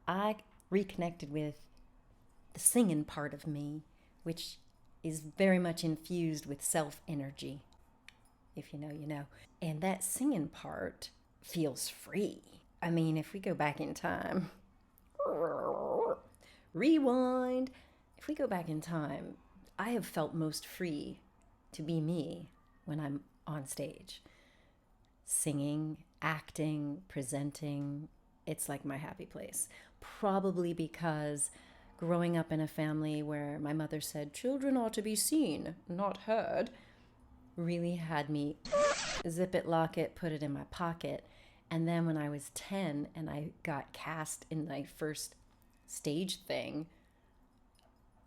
I reconnected with the singing part of me, which is very much infused with self energy. If you know, you know. And that singing part feels free. I mean, if we go back in time, rewind. If we go back in time, I have felt most free to be me when I'm on stage. Singing, acting, presenting, it's like my happy place. Probably because growing up in a family where my mother said children are to be seen, not heard, really had me zip it, lock it, put it in my pocket. And then when I was 10 and I got cast in my first stage thing,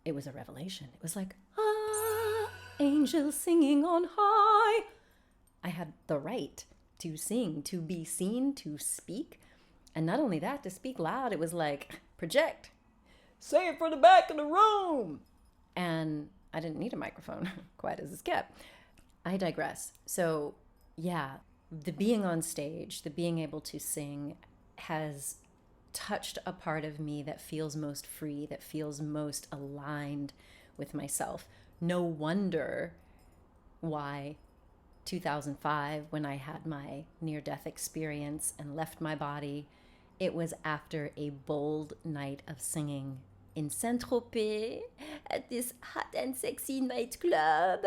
it was a revelation. It was like, ah, angels singing on high. I had the right to sing, to be seen, to speak. And not only that, to speak loud, it was like, project, say it from the back of the room. And I didn't need a microphone, quite as it's kept. I digress. So yeah, the being on stage, the being able to sing has touched a part of me that feels most free, that feels most aligned with myself. No wonder why 2005, when I had my near-death experience and left my body, it was after a bold night of singing in Saint-Tropez at this hot and sexy nightclub.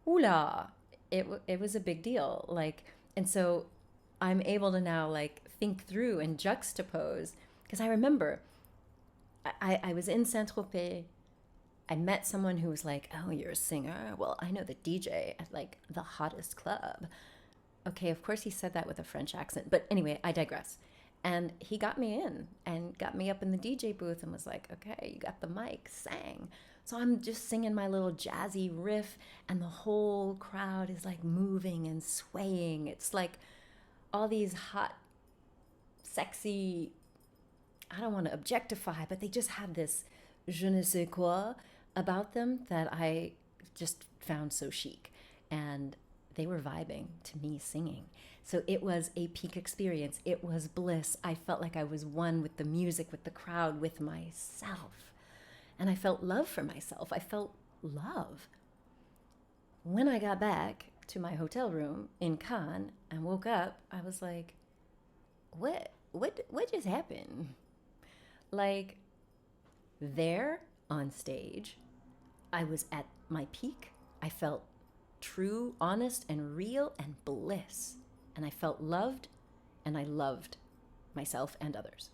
Oula, it was a big deal. And so I'm able to now think through and juxtapose, because I remember I was in Saint-Tropez. I met someone who was like, oh, you're a singer? Well, I know the DJ at the hottest club. Okay, of course he said that with a French accent. But anyway, I digress. And he got me in and got me up in the DJ booth and was like, okay, you got the mic, sang. So I'm just singing my little jazzy riff and the whole crowd is moving and swaying. It's like all these hot, sexy, I don't want to objectify, but they just have this je ne sais quoi about them that I just found so chic. And they were vibing to me singing. So it was a peak experience. It was bliss. I felt like I was one with the music, with the crowd, with myself. And I felt love for myself. I felt love. When I got back to my hotel room in Cannes and woke up, I was like, what just happened? There on stage, I was at my peak. I felt true, honest, and real, and bliss. And I felt loved, and I loved myself and others.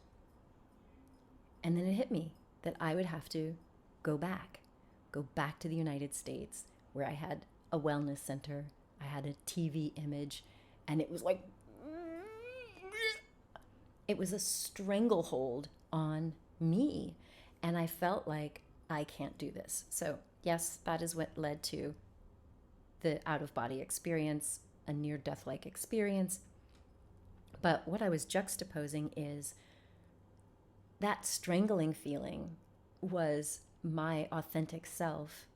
And then it hit me that I would have to go back to the United States, where I had a wellness center, I had a TV image, and it was like, it was a stranglehold on me. And I felt like I can't do this. So yes, that is what led to the out-of-body experience, a near-death-like experience. But what I was juxtaposing is that strangling feeling was my authentic self,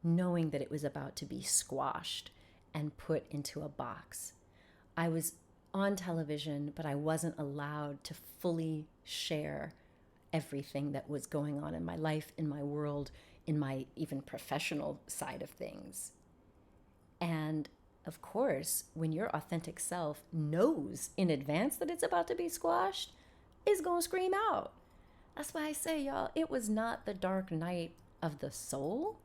knowing that it was about to be squashed and put into a box. I was on television, but I wasn't allowed to fully share everything that was going on in my life, in my world, in my even professional side of things. And of course, when your authentic self knows in advance that it's about to be squashed, it's gonna scream out. That's why I say, y'all, it was not the dark night of the soul.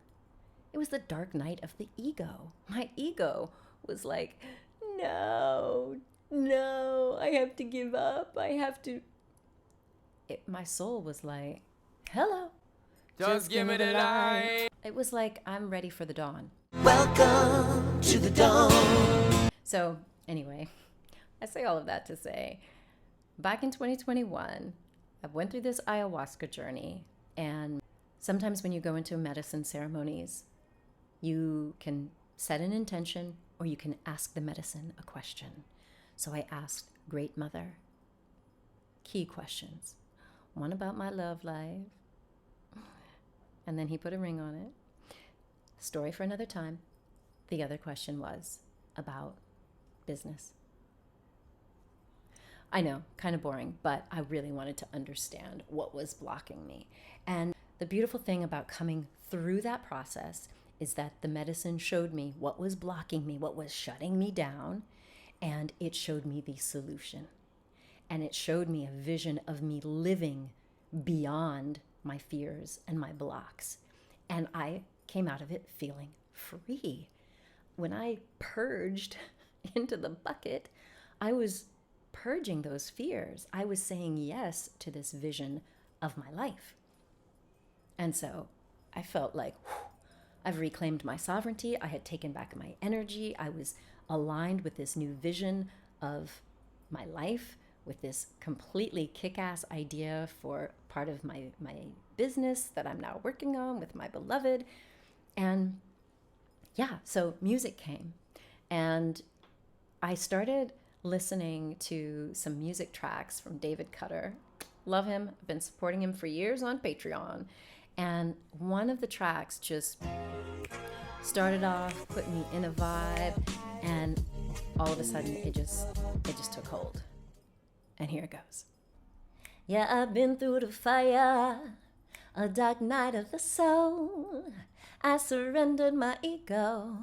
It was the dark night of the ego. My ego was like, no, I have to give up. My soul was like, hello. Just give me the light. It was like, I'm ready for the dawn. Welcome to the dawn. So anyway, I say all of that to say, back in 2021, I went through this ayahuasca journey. And sometimes when you go into medicine ceremonies, you can set an intention or you can ask the medicine a question. So I asked Great Mother key questions. One about my love life. And then he put a ring on it. Story for another time. The other question was about business. I know, kind of boring, but I really wanted to understand what was blocking me. And the beautiful thing about coming through that process is that the medicine showed me what was blocking me, what was shutting me down, and it showed me the solution. And it showed me a vision of me living beyond my fears and my blocks. And I came out of it feeling free. When I purged into the bucket, I was purging those fears. I was saying yes to this vision of my life. And so I felt like, whew, I've reclaimed my sovereignty. I had taken back my energy. I was aligned with this new vision of my life, with this completely kick-ass idea for part of my business that I'm now working on with my beloved. And yeah, so music came. And I started listening to some music tracks from David Cutter. Love him. I've been supporting him for years on Patreon. And one of the tracks just started off, put me in a vibe, and all of a sudden it just took hold. And here it goes. Yeah, I've been through the fire, a dark night of the soul. I surrendered my ego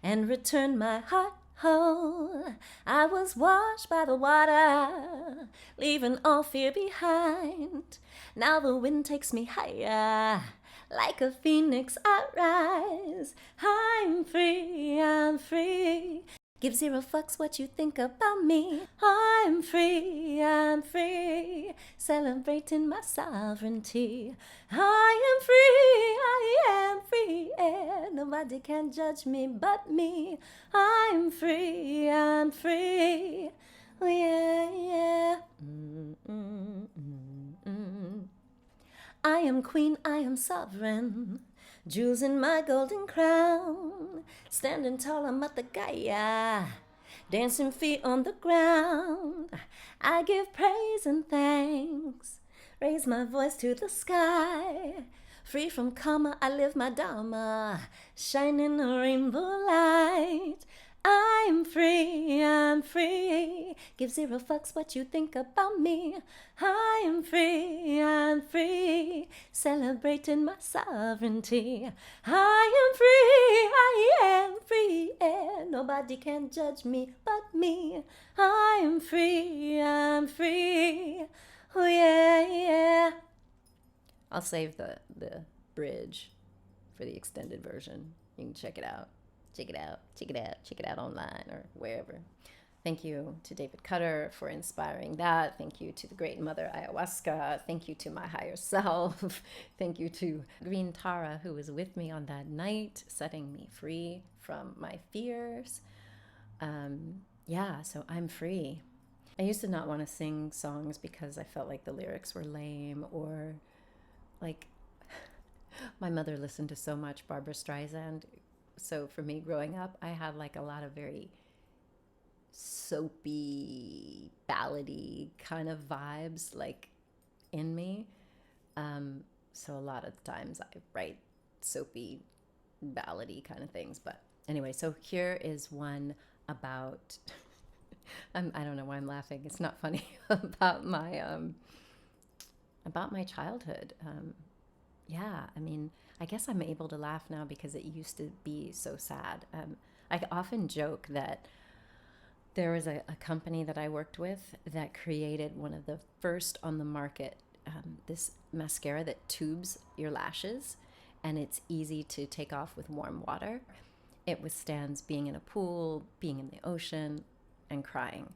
and returned my heart whole. I was washed by the water, leaving all fear behind. Now the wind takes me higher, like a phoenix I rise. I'm free, I'm free. Give zero fucks what you think about me. I'm free, I'm free. Celebrating my sovereignty. I am free, yeah. Nobody can judge me but me. I'm free, I'm free. Oh, yeah, yeah. I am queen, I am sovereign. Jewels in my golden crown. Standing tall, I'm at the Gaia. Dancing feet on the ground. I give praise and thanks. Raise my voice to the sky. Free from karma, I live my dharma. Shining a rainbow light. I'm free, I'm free. Give zero fucks what you think about me. I'm free, I'm free. Celebrating my sovereignty. I am free, yeah. Nobody can judge me but me. I'm free, I'm free. Oh yeah, yeah. I'll save the bridge for the extended version. You can check it out. Check it out online or wherever. Thank you to David Cutter for inspiring that. Thank you to the great mother Ayahuasca. Thank you to my higher self. Thank you to Green Tara, who was with me on that night, setting me free from my fears. So I'm free. I used to not want to sing songs because I felt like the lyrics were lame, or like my mother listened to so much Barbra Streisand. So for me growing up, I had like a lot of very soapy, ballady kind of vibes like in me. So a lot of times I write soapy, ballady kind of things. But anyway, so here is one about, I don't know why I'm laughing. It's not funny. About my childhood. I guess I'm able to laugh now because it used to be so sad. I often joke that there was a company that I worked with that created one of the first on the market, this mascara that tubes your lashes, and it's easy to take off with warm water. It withstands being in a pool, being in the ocean, and crying.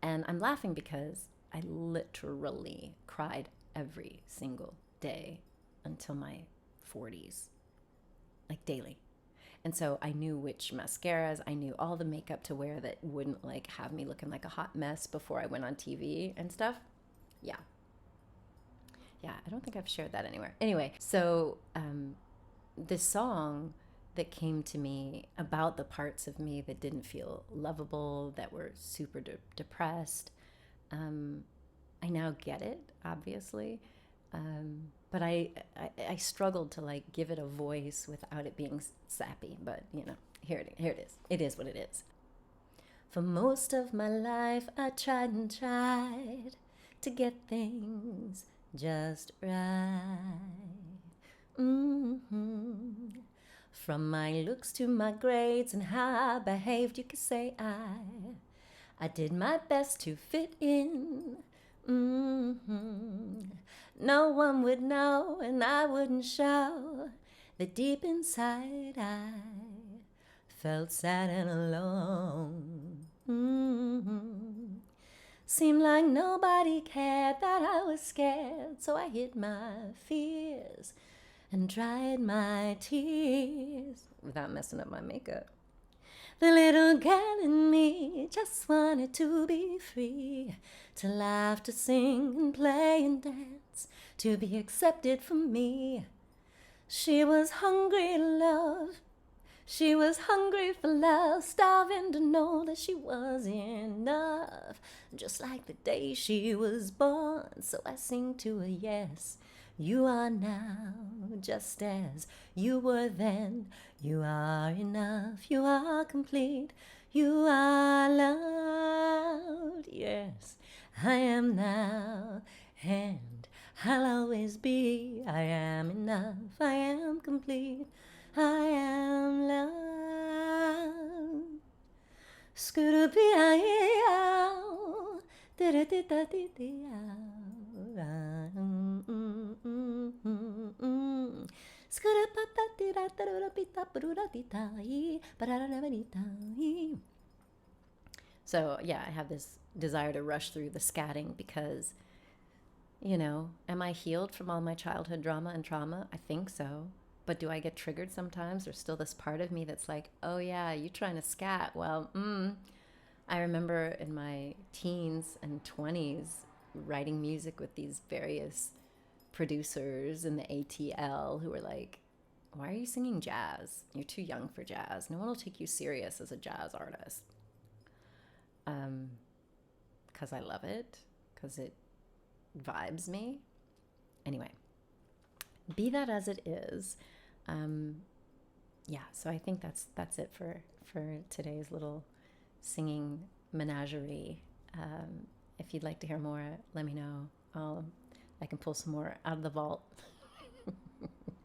And I'm laughing because I literally cried every single day until my 40s, like daily. And so I knew which mascaras, I knew all the makeup to wear that wouldn't like have me looking like a hot mess before I went on TV and stuff. Yeah, I don't think I've shared that anywhere. Anyway, so this song that came to me about the parts of me that didn't feel lovable, that were super depressed. I now get it, obviously. But I struggled to like give it a voice without it being sappy. But here it is. It is what it is. For most of my life I tried and tried to get things just right. From my looks to my grades and how I behaved, you could say I did my best to fit in. No one would know and I wouldn't show that deep inside I felt sad and alone. Seemed like nobody cared that I was scared, so I hid my fears and dried my tears without messing up my makeup. The little girl in me just wanted to be free, to laugh, to sing and play and dance, to be accepted for me. She was hungry love. She was hungry for love, starving to know that she was enough. Just like the day she was born, so I sing to her, yes. You are now, just as you were then. You are enough, you are complete, you are loved, yes. I am now, and I'll always be. I am enough, I am complete, I am loved. Scooter-pee-ah-ee-ow, da-da-da-da-dee-dee-ow. So yeah, I have this desire to rush through the scatting because, am I healed from all my childhood drama and trauma? I think so. But do I get triggered sometimes? There's still this part of me that's like, oh yeah, you trying to scat. Well, I remember in my teens and 20s writing music with these various producers in the ATL who were like, why are you singing jazz? You're too young for jazz. No one will take you serious as a jazz artist. Because I love it, because it vibes me. Anyway, be that as it is, so I think that's it for today's little singing menagerie. If you'd like to hear more, let me know. I can pull some more out of the vault.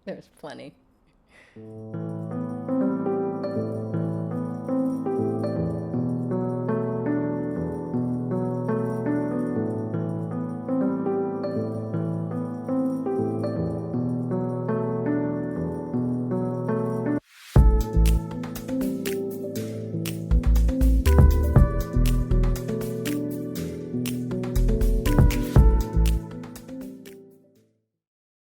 There's plenty.